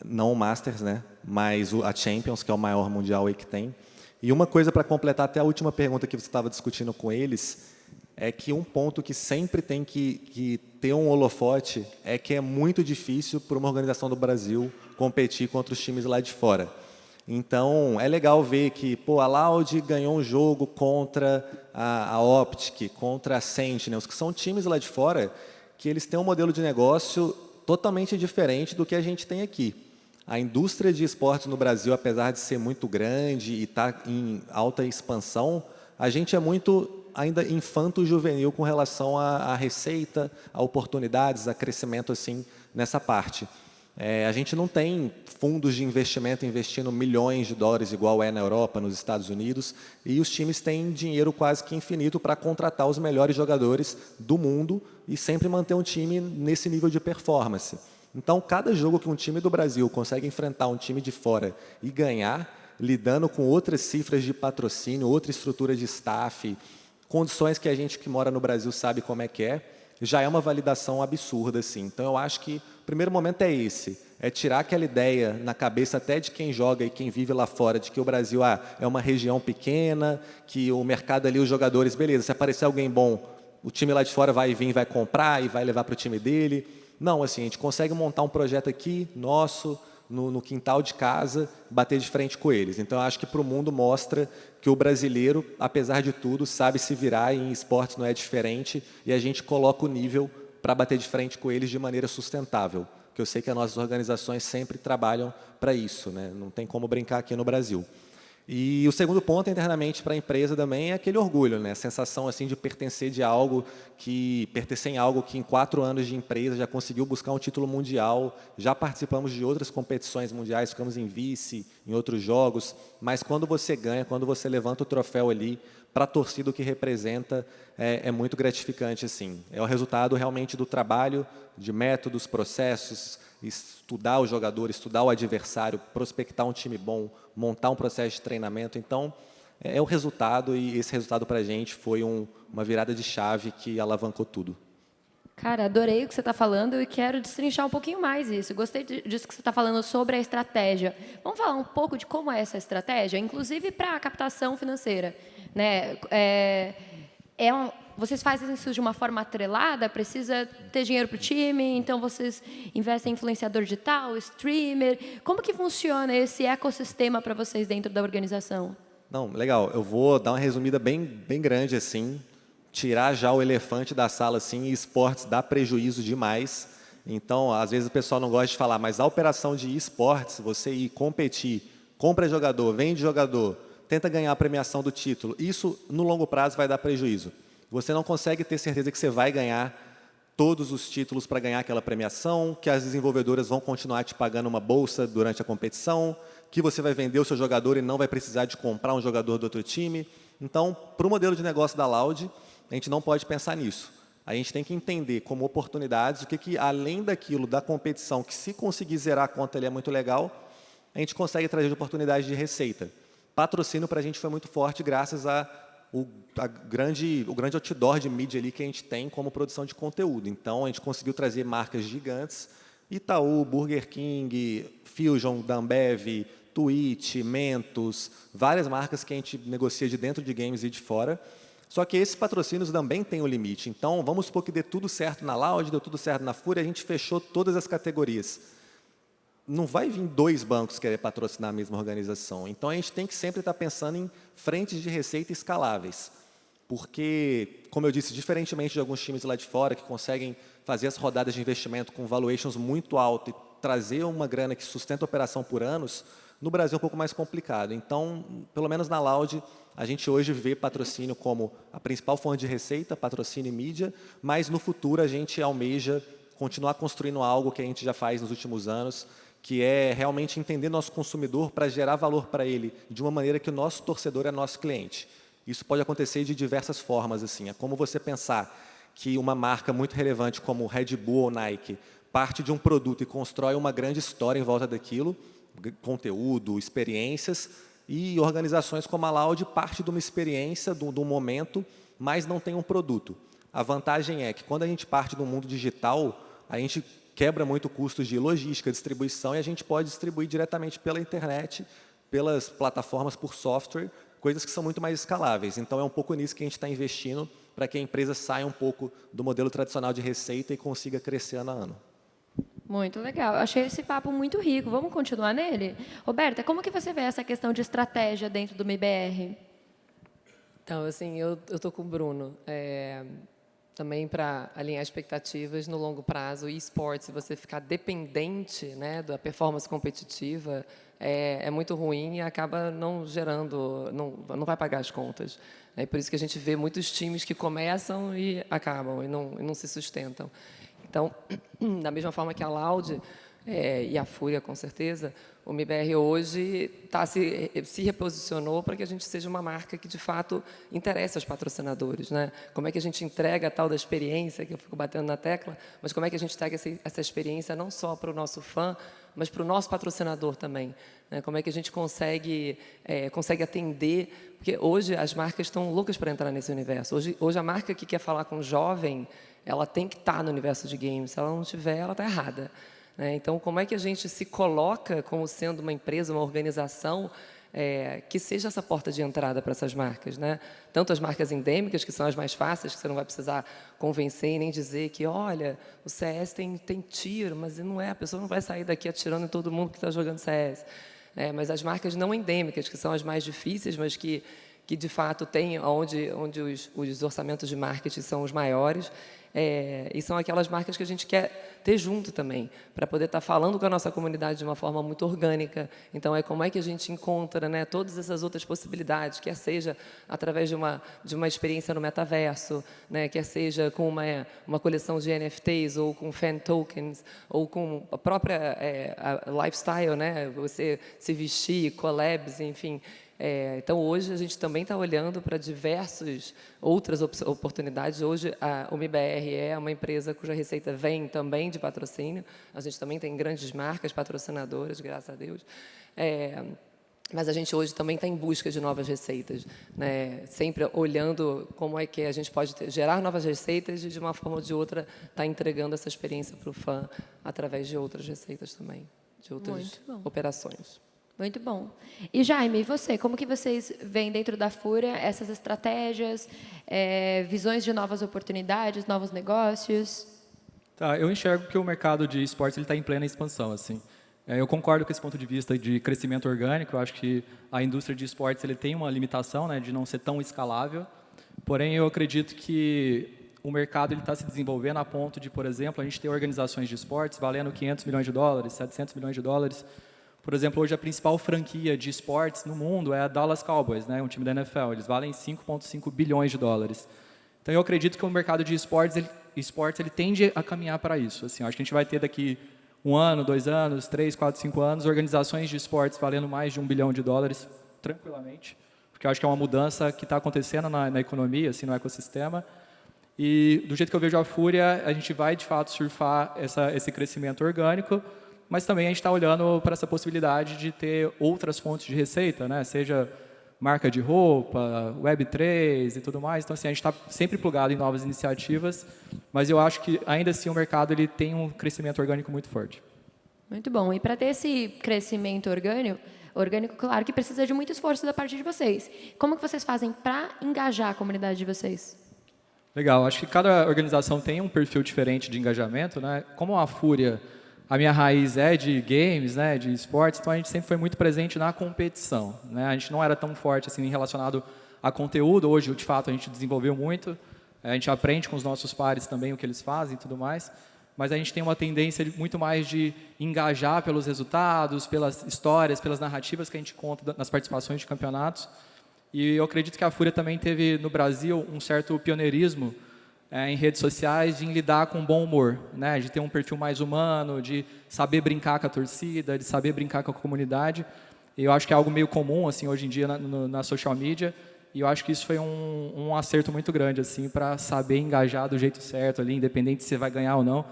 I: não o Masters, né? Mas a Champions, que é o maior mundial aí que tem. E uma coisa para completar até a última pergunta que você estava discutindo com eles, é que um ponto que sempre tem que ter um holofote é que é muito difícil para uma organização do Brasil competir contra os times lá de fora. Então, é legal ver que a Loud ganhou um jogo contra a Optic, contra a Sentinels, que são times lá de fora que eles têm um modelo de negócio totalmente diferente do que a gente tem aqui. A indústria de esportes no Brasil, apesar de ser muito grande e estar em alta expansão, a gente é muito ainda infanto-juvenil com relação à receita, a oportunidades, a crescimento assim, nessa parte. A gente não tem fundos de investimento investindo milhões de dólares igual é na Europa, nos Estados Unidos, e os times têm dinheiro quase que infinito para contratar os melhores jogadores do mundo e sempre manter um time nesse nível de performance. Então, cada jogo que um time do Brasil consegue enfrentar um time de fora e ganhar, lidando com outras cifras de patrocínio, outra estrutura de staff, condições que a gente que mora no Brasil sabe como é que é, já é uma validação absurda, assim. Então, eu acho que o primeiro momento é esse, é tirar aquela ideia na cabeça até de quem joga e quem vive lá fora, de que o Brasil é uma região pequena, que o mercado ali, os jogadores, beleza, se aparecer alguém bom, o time lá de fora vai vir, vai comprar e vai levar para o time dele. Não, assim, a gente consegue montar um projeto aqui, nosso, no quintal de casa, bater de frente com eles. Então, eu acho que para o mundo mostra que o brasileiro, apesar de tudo, sabe se virar, e em esportes não é diferente, e a gente coloca o nível para bater de frente com eles de maneira sustentável, que eu sei que as nossas organizações sempre trabalham para isso, né? Não tem como brincar aqui no Brasil. E o segundo ponto, internamente, para a empresa também é aquele orgulho, né? A sensação assim, de pertencer em algo que em 4 anos de empresa já conseguiu buscar um título mundial, já participamos de outras competições mundiais, ficamos em vice em outros jogos, mas quando você ganha, quando você levanta o troféu ali, para a torcida o que representa é muito gratificante, assim. É o resultado realmente do trabalho, de métodos, processos, estudar o jogador, estudar o adversário, prospectar um time bom, montar um processo de treinamento. Então, é o resultado, e esse resultado para a gente foi uma virada de chave que alavancou tudo.
A: Cara, adorei o que você está falando e quero destrinchar um pouquinho mais isso. Gostei disso que você está falando sobre a estratégia. Vamos falar um pouco de como é essa estratégia, inclusive para a captação financeira, né? Vocês fazem isso de uma forma atrelada? Precisa ter dinheiro para o time, então vocês investem em influenciador digital, streamer. Como que funciona esse ecossistema para vocês dentro da organização?
I: Não, legal. Eu vou dar uma resumida bem grande, assim, tirar já o elefante da sala, assim, e esportes dá prejuízo demais. Então, às vezes o pessoal não gosta de falar, mas a operação de esportes, você ir competir, compra jogador, vende jogador, tenta ganhar a premiação do título, isso no longo prazo vai dar prejuízo. Você não consegue ter certeza que você vai ganhar todos os títulos para ganhar aquela premiação, que as desenvolvedoras vão continuar te pagando uma bolsa durante a competição, que você vai vender o seu jogador e não vai precisar de comprar um jogador do outro time. Então, para o modelo de negócio da Loud, a gente não pode pensar nisso. A gente tem que entender como oportunidades o que além daquilo, da competição, que se conseguir zerar a conta ele é muito legal, a gente consegue trazer de oportunidade de receita. Patrocínio para a gente foi muito forte graças o grande outdoor de mídia ali que a gente tem como produção de conteúdo. Então, a gente conseguiu trazer marcas gigantes, Itaú, Burger King, Fusion, Ambev, Twitch, Mentos, várias marcas que a gente negocia de dentro de games e de fora. Só que esses patrocínios também têm um limite. Então, vamos supor que dê tudo certo na Loud, deu tudo certo na Fúria, a gente fechou todas as categorias. Não vai vir 2 bancos querer patrocinar a mesma organização. Então, a gente tem que sempre estar pensando em frentes de receita escaláveis. Porque, como eu disse, diferentemente de alguns times lá de fora que conseguem fazer as rodadas de investimento com valuations muito alto e trazer uma grana que sustenta a operação por anos, no Brasil é um pouco mais complicado. Então, pelo menos na Loud, a gente hoje vê patrocínio como a principal fonte de receita, patrocínio e mídia, mas no futuro a gente almeja continuar construindo algo que a gente já faz nos últimos anos, que é realmente entender nosso consumidor para gerar valor para ele de uma maneira que o nosso torcedor é nosso cliente. Isso pode acontecer de diversas formas, assim. É como você pensar que uma marca muito relevante como Red Bull ou Nike parte de um produto e constrói uma grande história em volta daquilo, conteúdo, experiências, e organizações como a Loud parte de uma experiência, de um momento, mas não tem um produto. A vantagem é que quando a gente parte do mundo digital, a gente quebra muito custos de logística, distribuição, e a gente pode distribuir diretamente pela internet, pelas plataformas, por software, coisas que são muito mais escaláveis. Então, é um pouco nisso que a gente está investindo para que a empresa saia um pouco do modelo tradicional de receita e consiga crescer ano a ano.
A: Muito legal. Eu achei esse papo muito rico. Vamos continuar nele? Roberta, como que você vê essa questão de estratégia dentro do MIBR?
D: Então, assim, eu estou com o Bruno. Também para alinhar expectativas no longo prazo, e esportes, se você ficar dependente, né, da performance competitiva, é muito ruim e acaba não gerando, não vai pagar as contas. É por isso que a gente vê muitos times que começam e acabam, e não se sustentam. Então, da mesma forma que a Loud e a Fúria, com certeza, o MIBR hoje se reposicionou para que a gente seja uma marca que, de fato, interesse aos patrocinadores, né? Como é que a gente entrega a tal da experiência, que eu fico batendo na tecla, mas como é que a gente entrega essa experiência não só para o nosso fã, mas para o nosso patrocinador também, né? Como é que a gente consegue atender, porque hoje as marcas estão loucas para entrar nesse universo. Hoje a marca que quer falar com o jovem, ela tem que estar no universo de games. Se ela não tiver, ela está errada. Então, como é que a gente se coloca como sendo uma empresa, uma organização que seja essa porta de entrada para essas marcas, né? Tanto as marcas endêmicas, que são as mais fáceis, que você não vai precisar convencer e nem dizer que, olha, o CS tem tiro, mas não é, a pessoa não vai sair daqui atirando em todo mundo que está jogando CS. Mas as marcas não endêmicas, que são as mais difíceis, mas que de fato tem onde os orçamentos de marketing são os maiores, e são aquelas marcas que a gente quer ter junto também, para poder estar falando com a nossa comunidade de uma forma muito orgânica. Então, como é que a gente encontra, né, todas essas outras possibilidades, quer seja através de uma experiência no metaverso, né, quer seja com uma coleção de NFTs, ou com fan tokens, ou com a própria lifestyle, né, você se vestir, collabs, enfim. Então, hoje, a gente também está olhando para diversas outras oportunidades. Hoje, o MIBR é uma empresa cuja receita vem também de patrocínio. A gente também tem grandes marcas patrocinadoras, graças a Deus. Mas a gente hoje também está em busca de novas receitas, né? Sempre olhando como é que a gente pode gerar novas receitas e, de uma forma ou de outra, estar entregando essa experiência para o fã através de outras receitas também, de outras operações.
A: Muito bom. E, Jaime, e você? Como que vocês veem dentro da Fúria essas estratégias, visões de novas oportunidades, novos negócios?
C: Tá, eu enxergo que o mercado de esportes está em plena expansão, assim. Eu concordo com esse ponto de vista de crescimento orgânico. Eu acho que a indústria de esportes ele tem uma limitação, né, de não ser tão escalável. Porém, eu acredito que o mercado está se desenvolvendo a ponto de, por exemplo, a gente ter organizações de esportes valendo 500 milhões de dólares, 700 milhões de dólares. Por exemplo, hoje a principal franquia de esportes no mundo é a Dallas Cowboys, né, um time da NFL. Eles valem 5,5 bilhões de dólares. Então, eu acredito que o mercado de esportes ele tende a caminhar para isso. Assim, acho que a gente vai ter daqui 1 ano, 2 anos, 3, 4, 5 anos, organizações de esportes valendo mais de $1 bilhão, tranquilamente. Porque eu acho que é uma mudança que está acontecendo na economia, assim, no ecossistema. E do jeito que eu vejo a Fúria, a gente vai, de fato, surfar esse crescimento orgânico, mas também a gente está olhando para essa possibilidade de ter outras fontes de receita, né? Seja marca de roupa, Web3 e tudo mais. Então, assim, a gente está sempre plugado em novas iniciativas, mas eu acho que, ainda assim, o mercado ele tem um crescimento orgânico muito forte.
A: Muito bom. E para ter esse crescimento orgânico, claro que precisa de muito esforço da parte de vocês. Como que vocês fazem para engajar a comunidade de vocês?
C: Legal. Acho que cada organização tem um perfil diferente de engajamento, né? Como a Fúria, a minha raiz é de games, né, de esportes, então a gente sempre foi muito presente na competição, né? A gente não era tão forte assim relacionado a conteúdo. Hoje, de fato, a gente desenvolveu muito. A gente aprende com os nossos pares também o que eles fazem e tudo mais. Mas a gente tem uma tendência muito mais de engajar pelos resultados, pelas histórias, pelas narrativas que a gente conta nas participações de campeonatos. E eu acredito que a Fúria também teve, no Brasil, um certo pioneirismo em redes sociais de lidar com bom humor, né? De ter um perfil mais humano, de saber brincar com a torcida, de saber brincar com a comunidade. E eu acho que é algo meio comum assim, hoje em dia na social media. E eu acho que isso foi um acerto muito grande assim, para saber engajar do jeito certo, ali, independente se você vai ganhar ou não.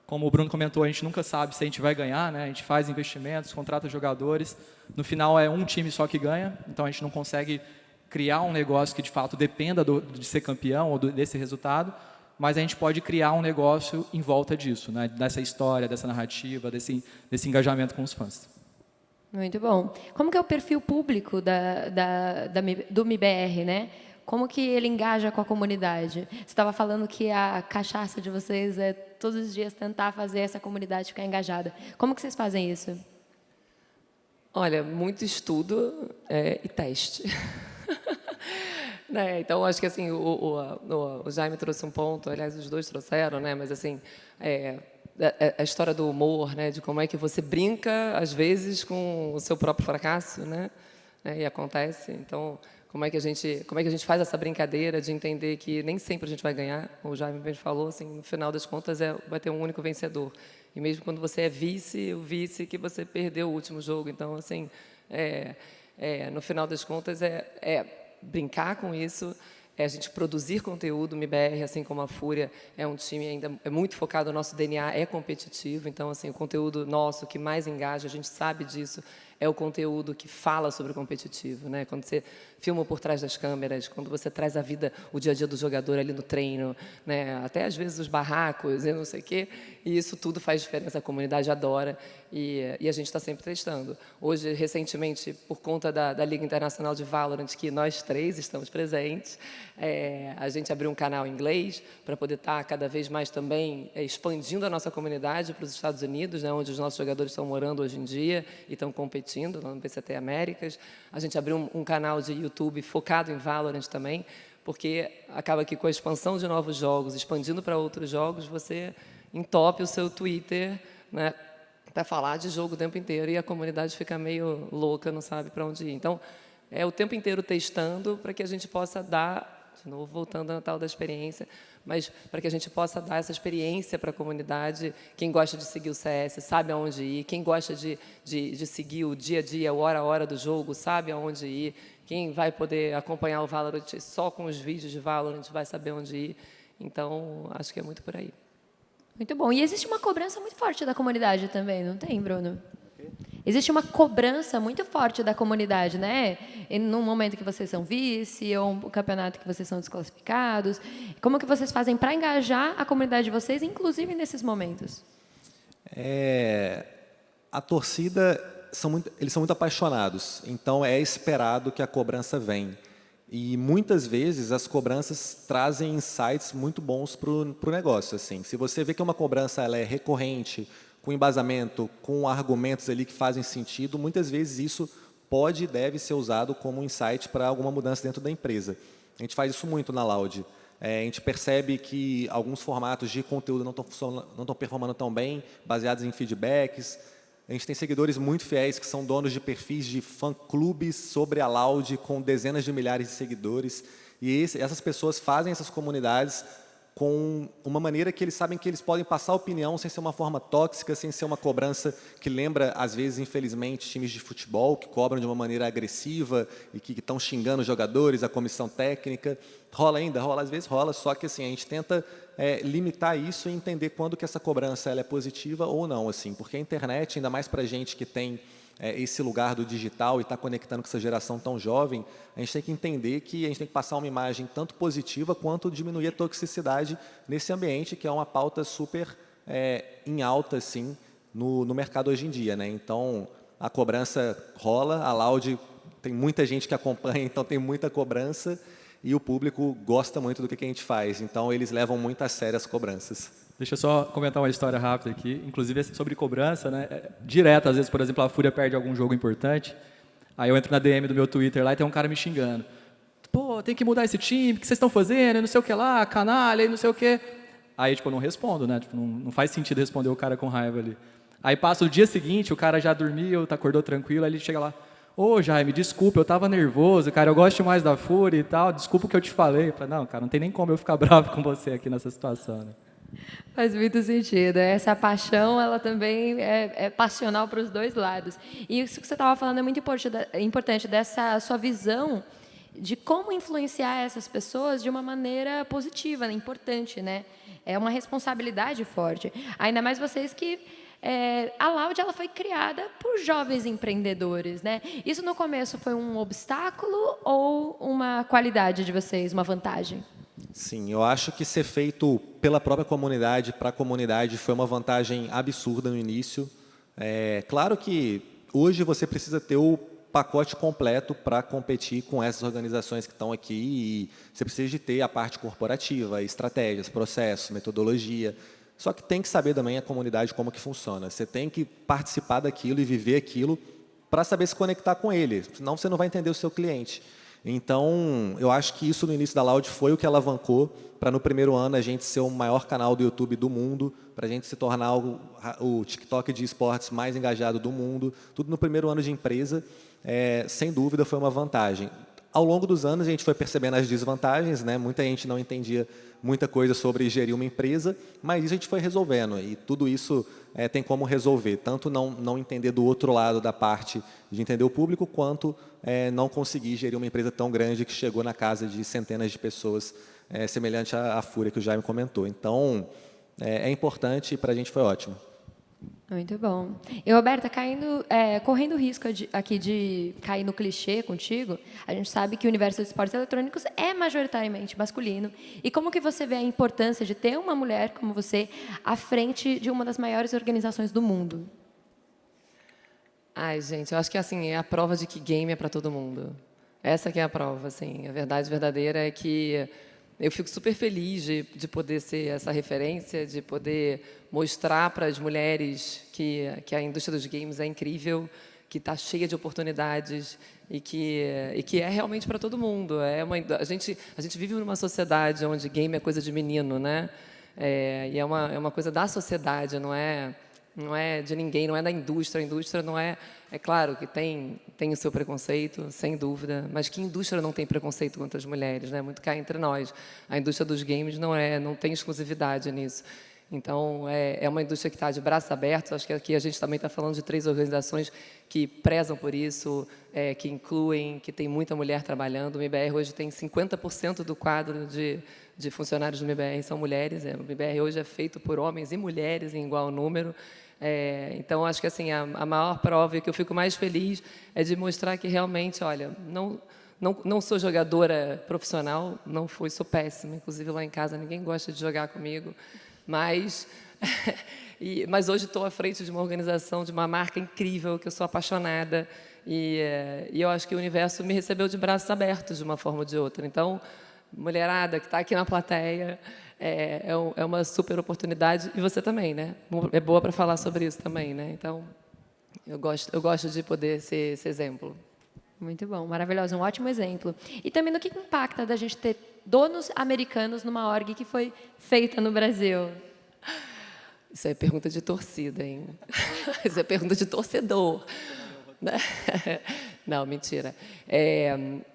C: Como o Bruno comentou, a gente nunca sabe se a gente vai ganhar, né? A gente faz investimentos, contrata jogadores. No final, é um time só que ganha. Então, a gente não consegue criar um negócio que, de fato, dependa de ser campeão ou desse resultado. Mas a gente pode criar um negócio em volta disso, né? Dessa história, dessa narrativa, desse engajamento com os fãs.
A: Muito bom. Como que é o perfil público do MIBR, né? Como que ele engaja com a comunidade? Você estava falando que a cachaça de vocês é todos os dias tentar fazer essa comunidade ficar engajada. Como que vocês fazem isso?
D: Olha, muito estudo e teste. Né? Então, acho que assim, o Jaime trouxe um ponto, aliás, os dois trouxeram, né? Mas assim, a história do humor, né? De como é que você brinca, às vezes, com o seu próprio fracasso, né? E acontece. Então, como é que a gente faz essa brincadeira de entender que nem sempre a gente vai ganhar? O Jaime bem falou, assim, no final das contas vai ter um único vencedor. E mesmo quando você é vice, o vice que você perdeu o último jogo. Então, assim, no final das contas brincar com isso, a gente produzir conteúdo. O MIBR, assim como a Fúria, é um time ainda muito focado, o nosso DNA é competitivo. Então, assim, o conteúdo nosso que mais engaja, a gente sabe disso, é o conteúdo que fala sobre o competitivo, né? Quando você filma por trás das câmeras, quando você traz a vida, o dia a dia do jogador ali no treino, né? Até às vezes os barracos e não sei o quê, e isso tudo faz diferença, a comunidade adora e a gente está sempre testando. Hoje, recentemente, por conta da Liga Internacional de Valorant, que nós 3 estamos presentes, a gente abriu um canal em inglês para poder estar cada vez mais também expandindo a nossa comunidade para os Estados Unidos, né? Onde os nossos jogadores estão morando hoje em dia e estão competindo lá no PCT Américas. A gente abriu um canal de YouTube focado em Valorant também, porque acaba que com a expansão de novos jogos, expandindo para outros jogos, você entope o seu Twitter, né, para falar de jogo o tempo inteiro e a comunidade fica meio louca, não sabe para onde ir. Então, é o tempo inteiro testando para que a gente possa dar, de novo, voltando à tal da experiência, mas para que a gente possa dar essa experiência para a comunidade. Quem gosta de seguir o CS sabe aonde ir, quem gosta de seguir o dia a dia, o hora a hora do jogo, sabe aonde ir, quem vai poder acompanhar o Valorant só com os vídeos de Valorant vai saber onde ir. Então, acho que é muito por aí.
A: Muito bom. E existe uma cobrança muito forte da comunidade também, não tem, Bruno? Existe uma cobrança muito forte da comunidade, né? E no momento que vocês são vice, ou um campeonato que vocês são desclassificados. Como que vocês fazem para engajar a comunidade de vocês, inclusive nesses momentos?
I: A torcida, eles são muito apaixonados, então é esperado que a cobrança venha. E muitas vezes as cobranças trazem insights muito bons para o negócio. Assim. Se você vê que uma cobrança ela é recorrente, com embasamento, com argumentos ali que fazem sentido, muitas vezes isso pode e deve ser usado como um insight para alguma mudança dentro da empresa. A gente faz isso muito na Loud. A gente percebe que alguns formatos de conteúdo não estão performando tão bem, baseados em feedbacks. A gente tem seguidores muito fiéis que são donos de perfis de fã-clubes sobre a Loud, com dezenas de milhares de seguidores. E essas pessoas fazem essas comunidades com uma maneira que eles sabem que eles podem passar opinião sem ser uma forma tóxica, sem ser uma cobrança que lembra, às vezes, infelizmente, times de futebol que cobram de uma maneira agressiva e que estão xingando os jogadores, a comissão técnica. Rola ainda? Rola, às vezes rola, só que assim, a gente tenta limitar isso e entender quando que essa cobrança ela é positiva ou não, assim, porque a internet, ainda mais para a gente que tem esse lugar do digital e está conectando com essa geração tão jovem, a gente tem que entender que a gente tem que passar uma imagem tanto positiva quanto diminuir a toxicidade nesse ambiente, que é uma pauta super em alta assim, no mercado hoje em dia, né? Então, a cobrança rola, a Loud tem muita gente que acompanha, então tem muita cobrança, e o público gosta muito do que a gente faz, então eles levam muito a sério as cobranças.
C: Deixa eu só comentar uma história rápida aqui, inclusive sobre cobrança, né? Direto, às vezes, por exemplo, a Fúria perde algum jogo importante, aí eu entro na DM do meu Twitter lá e tem um cara me xingando. Pô, tem que mudar esse time, o que vocês estão fazendo, não sei o que lá, canalha, não sei o que. Aí, tipo, eu não respondo, né? Tipo, não faz sentido responder o cara com raiva ali. Aí passa o dia seguinte, o cara já dormiu, acordou tranquilo, aí ele chega lá, ô Jaime, desculpa, eu tava nervoso, cara, eu gosto mais da Fúria e tal, desculpa o que eu te falei. Eu falei, não, cara, não tem nem como eu ficar bravo com você aqui nessa situação, né?
A: Faz muito sentido. Essa paixão, ela também é passional para os dois lados. E isso que você estava falando é muito importante, dessa sua visão de como influenciar essas pessoas de uma maneira positiva, né? Importante, né? É uma responsabilidade forte. Ainda mais vocês que... a Loud ela foi criada por jovens empreendedores, né? Isso no começo foi um obstáculo ou uma qualidade de vocês, uma vantagem?
I: Sim, eu acho que ser feito pela própria comunidade, para a comunidade, foi uma vantagem absurda no início. Claro que hoje você precisa ter o pacote completo para competir com essas organizações que estão aqui e você precisa de ter a parte corporativa, estratégias, processos, metodologia. Só que tem que saber também a comunidade como que funciona. Você tem que participar daquilo e viver aquilo para saber se conectar com ele, senão você não vai entender o seu cliente. Então, eu acho que isso no início da Loud foi o que alavancou para no primeiro ano a gente ser o maior canal do YouTube do mundo, para a gente se tornar o TikTok de esportes mais engajado do mundo, tudo no primeiro ano de empresa, sem dúvida foi uma vantagem. Ao longo dos anos a gente foi percebendo as desvantagens, né? Muita gente não entendia muita coisa sobre gerir uma empresa, mas isso a gente foi resolvendo e tudo isso tem como resolver, tanto não entender do outro lado da parte de entender o público, quanto não conseguir gerir uma empresa tão grande que chegou na casa de centenas de pessoas, semelhante à Fúria que o Jaime comentou. Então, é importante e para a gente foi ótimo.
A: Muito bom. E, Roberta, correndo o risco aqui de cair no clichê contigo, a gente sabe que o universo dos esportes eletrônicos é majoritariamente masculino. E como que você vê a importância de ter uma mulher como você à frente de uma das maiores organizações do mundo?
D: Ai, gente, eu acho que assim, é a prova de que game é para todo mundo. Essa que é a prova, assim. A verdade verdadeira é que eu fico super feliz de poder ser essa referência, de poder mostrar para as mulheres que a indústria dos games é incrível, que está cheia de oportunidades e que é realmente para todo mundo. A gente vive numa sociedade onde game é coisa de menino, né? E é uma coisa da sociedade, não é de ninguém, não é da indústria. A indústria não é... É claro que tem o seu preconceito, sem dúvida, mas que indústria não tem preconceito contra as mulheres, né? Muito cá entre nós. A indústria dos games não tem exclusividade nisso. Então, é uma indústria que está de braços abertos. Acho que aqui a gente também está falando de 3 organizações que prezam por isso, que incluem, que tem muita mulher trabalhando. O MIBR hoje tem 50% do quadro de funcionários do MIBR são mulheres. O MIBR hoje é feito por homens e mulheres em igual número. Então, acho que assim, a maior prova e que eu fico mais feliz é de mostrar que realmente, olha, não sou jogadora profissional, não fui, sou péssima. Inclusive, lá em casa, ninguém gosta de jogar comigo. Mas hoje estou à frente de uma organização, de uma marca incrível, que eu sou apaixonada. E eu acho que o universo me recebeu de braços abertos, de uma forma ou de outra. Então, mulherada que está aqui na plateia, é uma super oportunidade. E você também, né? É boa para falar sobre isso também, né? Então, eu gosto de poder ser esse exemplo.
A: Muito bom, maravilhoso, um ótimo exemplo. E também no que impacta da gente ter donos americanos numa org que foi feita no Brasil?
D: Isso é pergunta de torcida, hein? Isso é pergunta de torcedor. Não, mentira.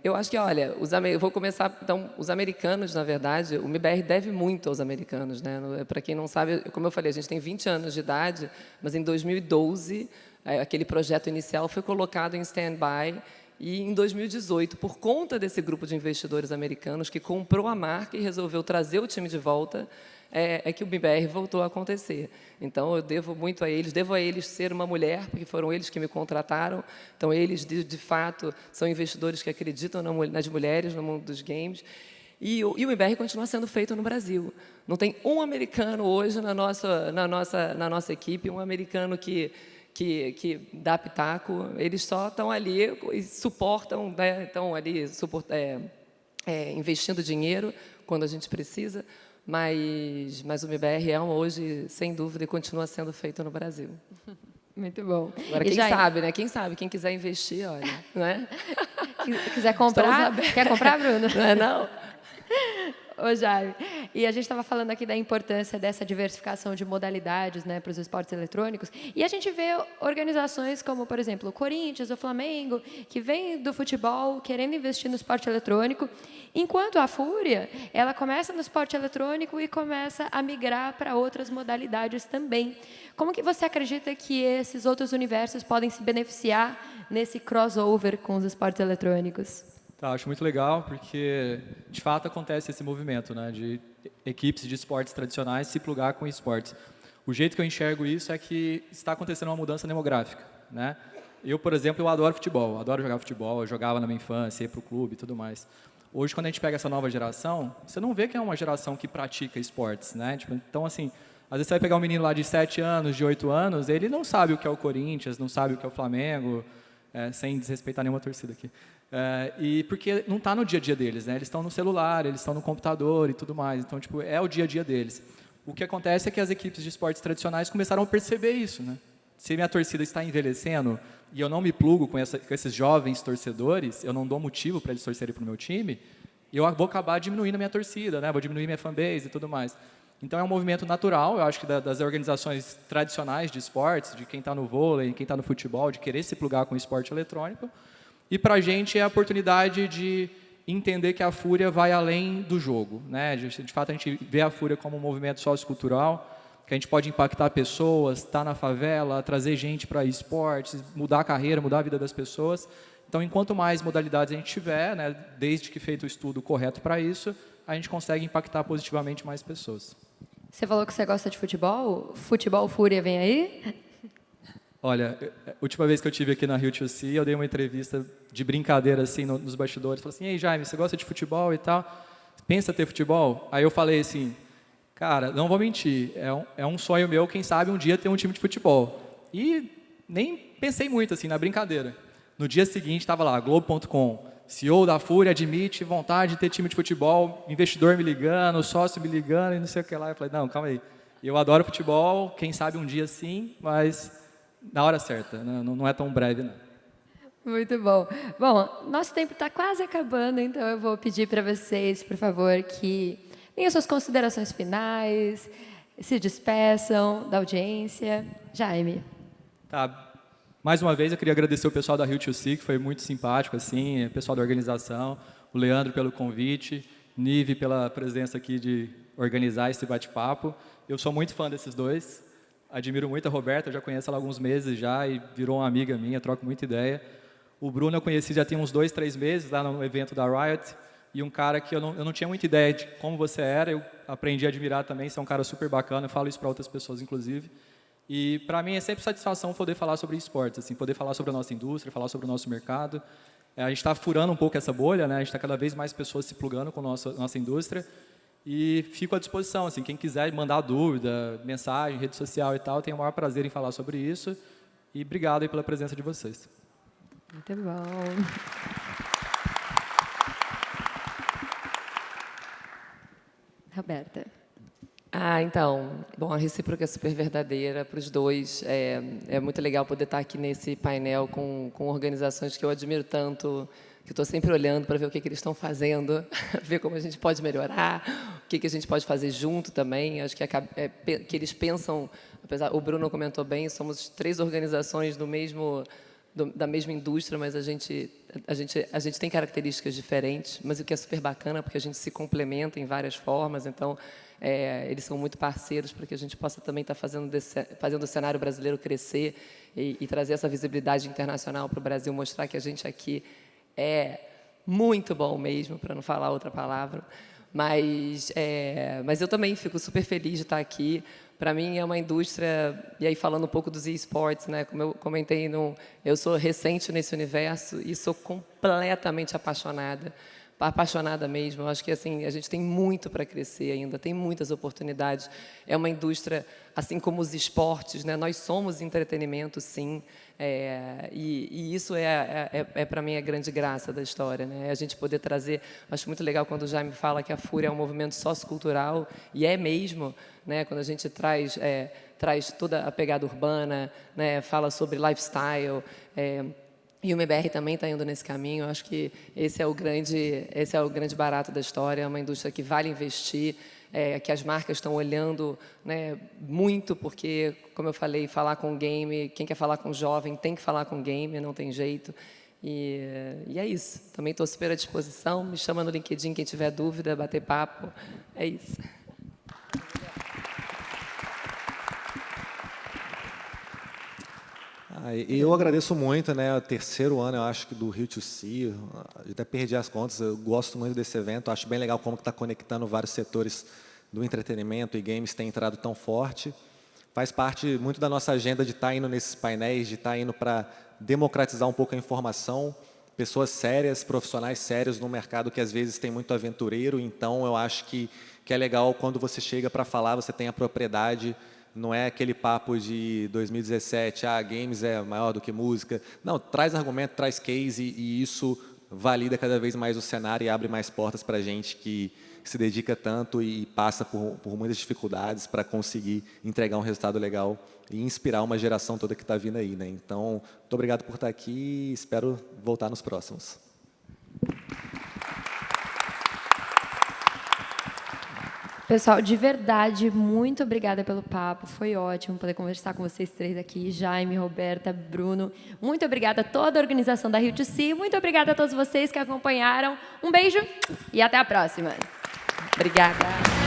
D: Eu acho que, olha, vou começar, então, os americanos, na verdade, o MIBR deve muito aos americanos, né? Para quem não sabe, como eu falei, a gente tem 20 anos de idade, mas em 2012, aquele projeto inicial foi colocado em stand-by, e em 2018, por conta desse grupo de investidores americanos que comprou a marca e resolveu trazer o time de volta, que o MIBR voltou a acontecer. Então, eu devo muito a eles ser uma mulher, porque foram eles que me contrataram. Então, eles, de fato, são investidores que acreditam nas mulheres no mundo dos games. E o MIBR continua sendo feito no Brasil. Não tem um americano hoje na nossa equipe, um americano que dá pitaco. Eles só estão ali e suportam, né? Estão ali investindo dinheiro quando a gente precisa. Mas o MIBR hoje, sem dúvida, e continua sendo feito no Brasil.
A: Muito bom.
D: Agora, quem sabe, né? Quem sabe? Quem quiser investir, olha, não é?
A: Quiser comprar? Quer comprar, Bruno?
D: Não é, não?
A: Ô, Jaime, e a gente estava falando aqui da importância dessa diversificação de modalidades, né, para os esportes eletrônicos, e a gente vê organizações como, por exemplo, o Corinthians, o Flamengo, que vem do futebol querendo investir no esporte eletrônico, enquanto a Fúria, ela começa no esporte eletrônico e começa a migrar para outras modalidades também. Como que você acredita que esses outros universos podem se beneficiar nesse crossover com os esportes eletrônicos?
C: Tá, acho muito legal, porque de fato acontece esse movimento, né, de equipes de esportes tradicionais se plugar com esportes. O jeito que eu enxergo isso é que está acontecendo uma mudança demográfica, né? Eu, por exemplo, eu adoro futebol, adoro jogar futebol, eu jogava na minha infância, ia para o clube e tudo mais. Hoje, quando a gente pega essa nova geração, você não vê que é uma geração que pratica esportes, né? Tipo, então, assim, às vezes você vai pegar um menino lá de 7 anos, de 8 anos, ele não sabe o que é o Corinthians, não sabe o que é o Flamengo, sem desrespeitar nenhuma torcida aqui. E porque não está no dia a dia deles, né? Eles estão no celular, eles estão no computador e tudo mais. Então, tipo, é o dia a dia deles. O que acontece é que as equipes de esportes tradicionais começaram a perceber isso, né? Se minha torcida está envelhecendo e eu não me plugo com esses jovens torcedores, eu não dou motivo para eles torcerem para o meu time, eu vou acabar diminuindo a minha torcida, né? Vou diminuir minha fanbase e tudo mais. Então, é um movimento natural, eu acho que das organizações tradicionais de esportes, de quem está no vôlei, quem está no futebol, de querer se plugar com o esporte eletrônico. E para a gente é a oportunidade de entender que a Fúria vai além do jogo, né? De fato, a gente vê a Fúria como um movimento sociocultural, que a gente pode impactar pessoas, estar na favela, trazer gente para esportes, mudar a carreira, mudar a vida das pessoas. Então, enquanto mais modalidades a gente tiver, né, desde que feito o estudo correto para isso, a gente consegue impactar positivamente mais pessoas.
A: Você falou que você gosta de futebol? Futebol Fúria vem aí?
C: Olha, a última vez que eu estive aqui na Rio 2C, eu dei uma entrevista de brincadeira assim nos bastidores. Falei assim, ei, Jaime, você gosta de futebol e tal? Pensa ter futebol? Aí eu falei assim, cara, não vou mentir, é um sonho meu, quem sabe um dia ter um time de futebol. E nem pensei muito assim na brincadeira. No dia seguinte estava lá, Globo.com, CEO da Fúria admite vontade de ter time de futebol, investidor me ligando, sócio me ligando e não sei o que lá. Eu falei, não, calma aí, eu adoro futebol, quem sabe um dia sim, mas na hora certa, né? Não é tão breve, não.
A: Muito bom. Bom, nosso tempo está quase acabando, então eu vou pedir para vocês, por favor, que tenham suas considerações finais, se despeçam da audiência. Jaime.
C: Tá. Mais uma vez, eu queria agradecer o pessoal da Rio 2C, que foi muito simpático, assim, o pessoal da organização, o Leandro pelo convite, Nive pela presença aqui de organizar esse bate-papo. Eu sou muito fã desses dois. Admiro muito a Roberta, eu já conheço ela há alguns meses já e virou uma amiga minha, troco muita ideia. O Bruno eu conheci já tem uns 2, 3 meses lá no evento da Riot e um cara que eu não tinha muita ideia de como você era, eu aprendi a admirar também, você é um cara super bacana, eu falo isso para outras pessoas inclusive. E para mim é sempre satisfação poder falar sobre esportes, assim, poder falar sobre a nossa indústria, falar sobre o nosso mercado. A gente está furando um pouco essa bolha, né? A gente está cada vez mais pessoas se plugando com a nossa indústria. E fico à disposição, assim, quem quiser mandar dúvida, mensagem, rede social e tal, tenho o maior prazer em falar sobre isso. E obrigado aí pela presença de vocês.
A: Muito bom. Roberta.
D: Então, bom, a recíproca é super verdadeira para os dois. É muito legal poder estar aqui nesse painel com organizações que eu admiro tanto, que estou sempre olhando para ver o que eles estão fazendo, ver como a gente pode melhorar, o que a gente pode fazer junto também. Acho que eles pensam, o Bruno comentou bem, somos 3 organizações da mesma indústria, mas a gente tem características diferentes, mas o que é super bacana, porque a gente se complementa em várias formas, então eles são muito parceiros para que a gente possa também estar fazendo o cenário brasileiro crescer e trazer essa visibilidade internacional para o Brasil, mostrar que a gente aqui é muito bom mesmo, para não falar outra palavra. Mas eu também fico super feliz de estar aqui. Para mim é uma indústria, e aí falando um pouco dos esportes, né? Como eu comentei, eu sou recente nesse universo e sou completamente apaixonada mesmo. Eu acho que assim, a gente tem muito para crescer ainda, tem muitas oportunidades. É uma indústria, assim como os esportes, né? Nós somos entretenimento, sim, e isso para mim a grande graça da história, né? A gente poder trazer, acho muito legal quando o Jaime fala que a Fúria é um movimento sociocultural, e é mesmo, né? Quando a gente traz toda a pegada urbana, né? Fala sobre lifestyle, e o MBR também está indo nesse caminho. Eu acho que esse é o grande barato da história. É uma indústria que vale investir, que as marcas estão olhando, né, muito, porque, como eu falei, falar com game, quem quer falar com jovem tem que falar com game, não tem jeito. E é isso. Também estou super à disposição. Me chama no LinkedIn quem tiver dúvida, bater papo. É isso.
I: Eu agradeço muito, né? O 3º ano, eu acho que do Rio to Sea, até perdi as contas. Eu gosto muito desse evento. Acho bem legal como está conectando vários setores do entretenimento e games tem entrado tão forte. Faz parte muito da nossa agenda de estar indo nesses painéis, de estar indo para democratizar um pouco a informação. Pessoas sérias, profissionais sérios no mercado que às vezes tem muito aventureiro. Então, eu acho que é legal quando você chega para falar, você tem a propriedade. Não é aquele papo de 2017, games é maior do que música. Não, traz argumento, traz case e isso valida cada vez mais o cenário e abre mais portas para a gente que se dedica tanto e passa por muitas dificuldades para conseguir entregar um resultado legal e inspirar uma geração toda que está vindo aí, né? Então, muito obrigado por estar aqui e espero voltar nos próximos.
A: Pessoal, de verdade, muito obrigada pelo papo. Foi ótimo poder conversar com vocês 3 aqui. Jaime, Roberta, Bruno. Muito obrigada a toda a organização da Rio to Sea. Muito obrigada a todos vocês que acompanharam. Um beijo e até a próxima.
D: Obrigada.